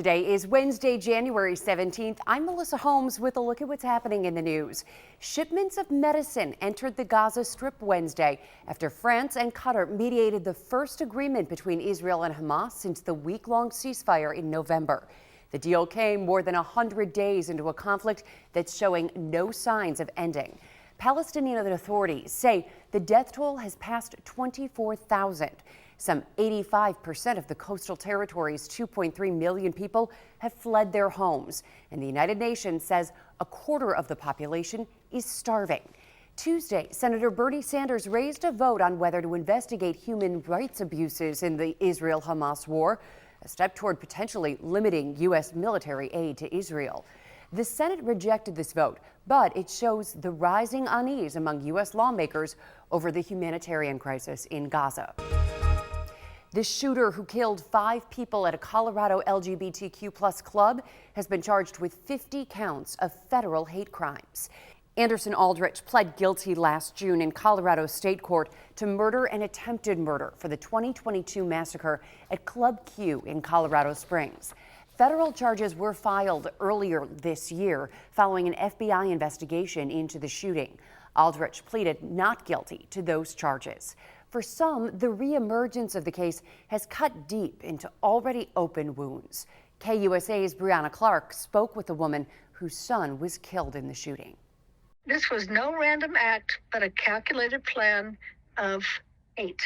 Today is Wednesday, January 17th. I'm Melissa Holmes with a look at what's happening in the news. Shipments of medicine entered the Gaza Strip Wednesday after France and Qatar mediated the first agreement between Israel and Hamas since the week-long ceasefire in November. The deal came more than 100 days into a conflict that's showing no signs of ending. Palestinian authorities say the death toll has passed 24,000. Some 85% of the coastal territory's 2.3 million people have fled their homes, and the United Nations says a quarter of the population is starving. Tuesday, Senator Bernie Sanders raised a vote on whether to investigate human rights abuses in the Israel-Hamas war, a step toward potentially limiting U.S. military aid to Israel. The Senate rejected this vote, but it shows the rising unease among U.S. lawmakers over the humanitarian crisis in Gaza. The shooter who killed 5 people at a Colorado LGBTQ+ club has been charged with 50 counts of federal hate crimes. Anderson Aldrich pled guilty last June in Colorado State Court to murder and attempted murder for the 2022 massacre at Club Q in Colorado Springs. Federal charges were filed earlier this year following an FBI investigation into the shooting. Aldrich pleaded not guilty to those charges. For some, the reemergence of the case has cut deep into already open wounds. KUSA's Brianna Clark spoke with a woman whose son was killed in the shooting. This was no random act, but a calculated plan of hate.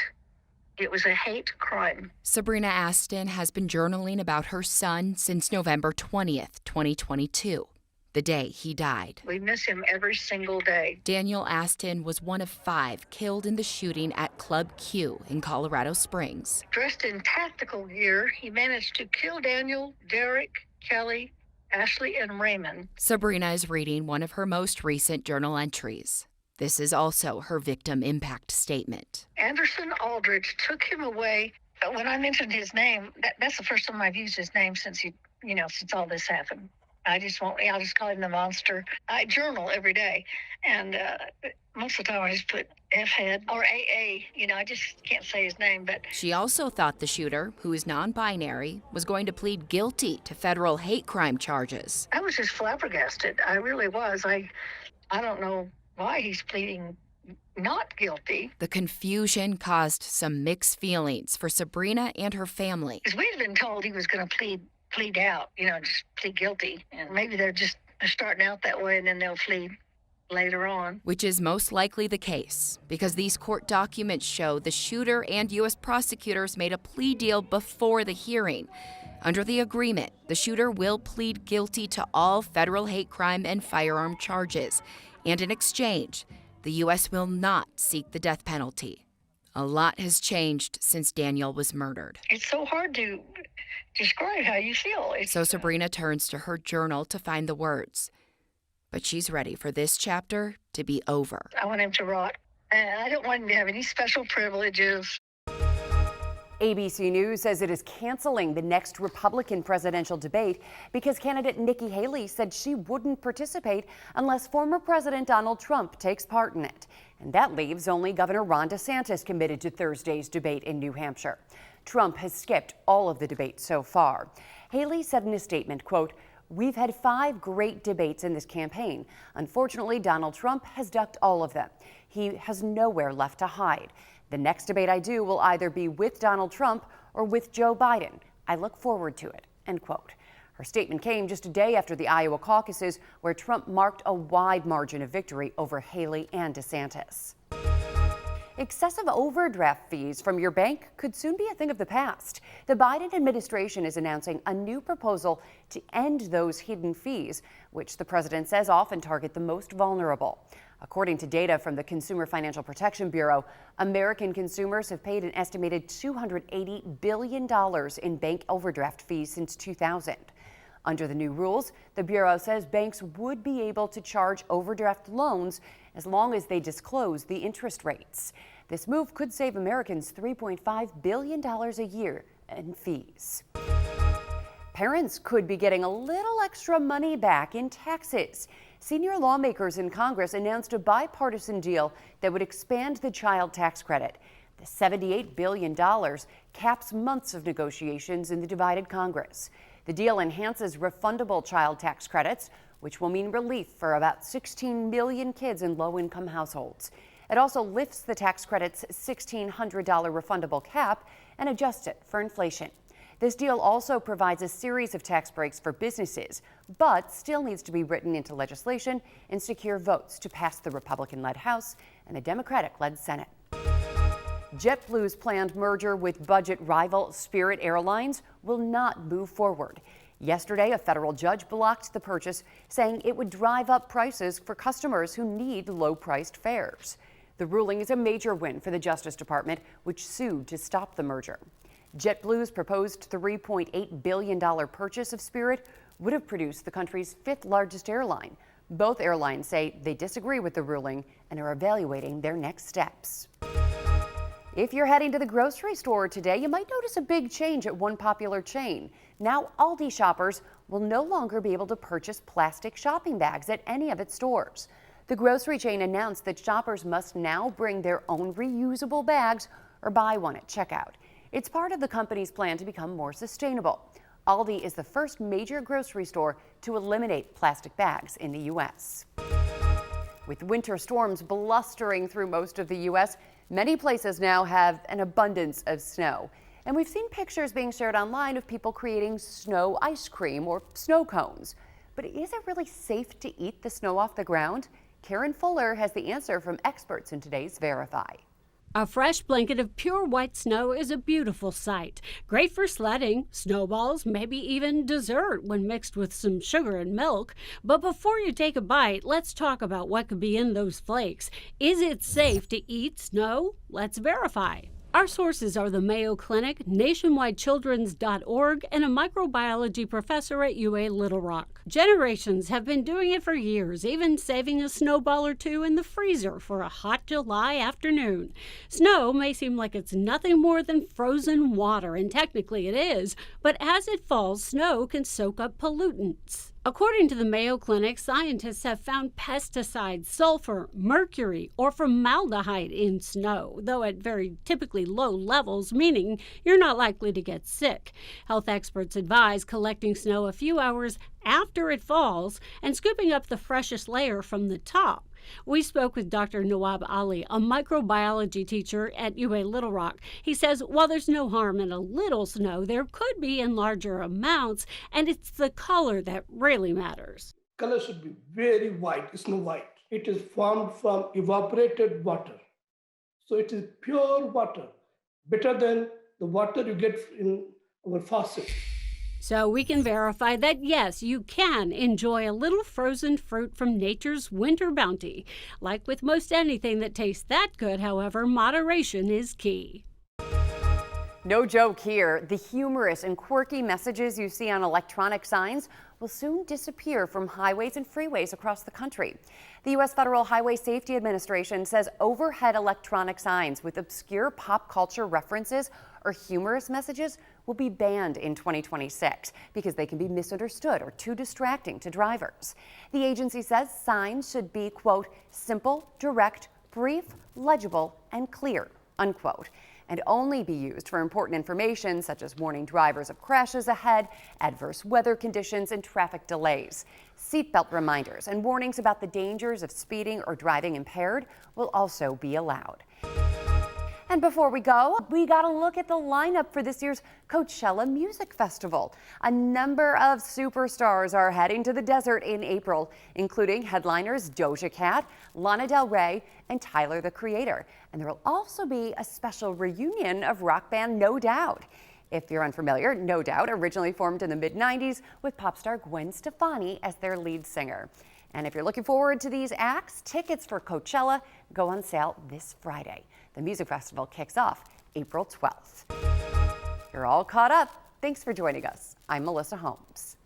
It was a hate crime. Sabrina Aston has been journaling about her son since November 20th, 2022. The day he died. We miss him every single day. Daniel Aston was one of 5 killed in the shooting at Club Q in Colorado Springs. Dressed in tactical gear, he managed to kill Daniel, Derek, Kelly, Ashley, and Raymond. Sabrina is reading one of her most recent journal entries. This is also her victim impact statement. Anderson Aldrich took him away. But when I mentioned his name, that's the first time I've used his name since since all this happened. I'll just call him the monster. I journal every day, and most of the time I just put F-head or AA. I just can't say his name, but... She also thought the shooter, who is non-binary, was going to plead guilty to federal hate crime charges. I was just flabbergasted. I really was. I don't know why he's pleading not guilty. The confusion caused some mixed feelings for Sabrina and her family. Because we'd been told he was going to plead out, just plead guilty. And maybe they're just starting out that way and then they'll plead later on. Which is most likely the case, because these court documents show the shooter and U.S. prosecutors made a plea deal before the hearing. Under the agreement, the shooter will plead guilty to all federal hate crime and firearm charges. And in exchange, the U.S. will not seek the death penalty. A lot has changed since Daniel was murdered. It's so hard to describe how you feel. So Sabrina turns to her journal to find the words. But she's ready for this chapter to be over. I want him to rot. And I don't want him to have any special privileges. ABC News says it is canceling the next Republican presidential debate because candidate Nikki Haley said she wouldn't participate unless former President Donald Trump takes part in it. And that leaves only Governor Ron DeSantis committed to Thursday's debate in New Hampshire. Trump has skipped all of the debates so far. Haley said in a statement, quote, "We've had 5 great debates in this campaign. Unfortunately, Donald Trump has ducked all of them. He has nowhere left to hide. The next debate I do will either be with Donald Trump or with Joe Biden. I look forward to it," end quote. Her statement came just a day after the Iowa caucuses, where Trump marked a wide margin of victory over Haley and DeSantis. Excessive overdraft fees from your bank could soon be a thing of the past. The Biden administration is announcing a new proposal to end those hidden fees, which the president says often target the most vulnerable. According to data from the Consumer Financial Protection Bureau, American consumers have paid an estimated $280 billion in bank overdraft fees since 2000. Under the new rules, the Bureau says banks would be able to charge overdraft loans as long as they disclose the interest rates. This move could save Americans $3.5 billion a year in fees. Parents could be getting a little extra money back in taxes. Senior lawmakers in Congress announced a bipartisan deal that would expand the child tax credit. The $78 billion caps months of negotiations in the divided Congress. The deal enhances refundable child tax credits, which will mean relief for about 16 million kids in low-income households. It also lifts the tax credit's $1,600 refundable cap and adjusts it for inflation. This deal also provides a series of tax breaks for businesses, but still needs to be written into legislation and secure votes to pass the Republican-led House and a Democratic-led Senate. JetBlue's planned merger with budget rival Spirit Airlines will not move forward. Yesterday, a federal judge blocked the purchase, saying it would drive up prices for customers who need low-priced fares. The ruling is a major win for the Justice Department, which sued to stop the merger. JetBlue's proposed $3.8 billion purchase of Spirit would have produced the country's fifth largest airline. Both airlines say they disagree with the ruling and are evaluating their next steps. If you're heading to the grocery store today, you might notice a big change at one popular chain. Now, Aldi shoppers will no longer be able to purchase plastic shopping bags at any of its stores. The grocery chain announced that shoppers must now bring their own reusable bags or buy one at checkout. It's part of the company's plan to become more sustainable. Aldi is the first major grocery store to eliminate plastic bags in the U.S. With winter storms blustering through most of the U.S., many places now have an abundance of snow. And we've seen pictures being shared online of people creating snow ice cream or snow cones. But is it really safe to eat the snow off the ground? Karen Fuller has the answer from experts in today's Verify. A fresh blanket of pure white snow is a beautiful sight. Great for sledding, snowballs, maybe even dessert when mixed with some sugar and milk. But before you take a bite, let's talk about what could be in those flakes. Is it safe to eat snow? Let's verify. Our sources are the Mayo Clinic, nationwidechildren's.org, and a microbiology professor at UA Little Rock. Generations have been doing it for years, even saving a snowball or two in the freezer for a hot July afternoon. Snow may seem like it's nothing more than frozen water, and technically it is, but as it falls, snow can soak up pollutants. According to the Mayo Clinic, scientists have found pesticides, sulfur, mercury, or formaldehyde in snow, though at very typically low levels, meaning you're not likely to get sick. Health experts advise collecting snow a few hours after it falls and scooping up the freshest layer from the top. We spoke with Dr. Nawab Ali, a microbiology teacher at UA Little Rock. He says while there's no harm in a little snow, there could be in larger amounts, and it's the color that really matters. Color should be very white, snow white. It is formed from evaporated water. So it is pure water, better than the water you get in our faucet. So we can verify that, yes, you can enjoy a little frozen fruit from nature's winter bounty. Like with most anything that tastes that good, however, moderation is key. No joke here. The humorous and quirky messages you see on electronic signs will soon disappear from highways and freeways across the country. The U.S. Federal Highway Safety Administration says overhead electronic signs with obscure pop culture references or humorous messages will be banned in 2026 because they can be misunderstood or too distracting to drivers. The agency says signs should be, quote, simple, direct, brief, legible, and clear, unquote, and only be used for important information such as warning drivers of crashes ahead, adverse weather conditions, and traffic delays. Seatbelt reminders and warnings about the dangers of speeding or driving impaired will also be allowed. And before we go, we got to look at the lineup for this year's Coachella Music Festival. A number of superstars are heading to the desert in April, including headliners Doja Cat, Lana Del Rey, and Tyler, the Creator. And there will also be a special reunion of rock band No Doubt. If you're unfamiliar, No Doubt originally formed in the mid-90s with pop star Gwen Stefani as their lead singer. And if you're looking forward to these acts, tickets for Coachella go on sale this Friday. The music festival kicks off April 12th. You're all caught up. Thanks for joining us. I'm Melissa Holmes.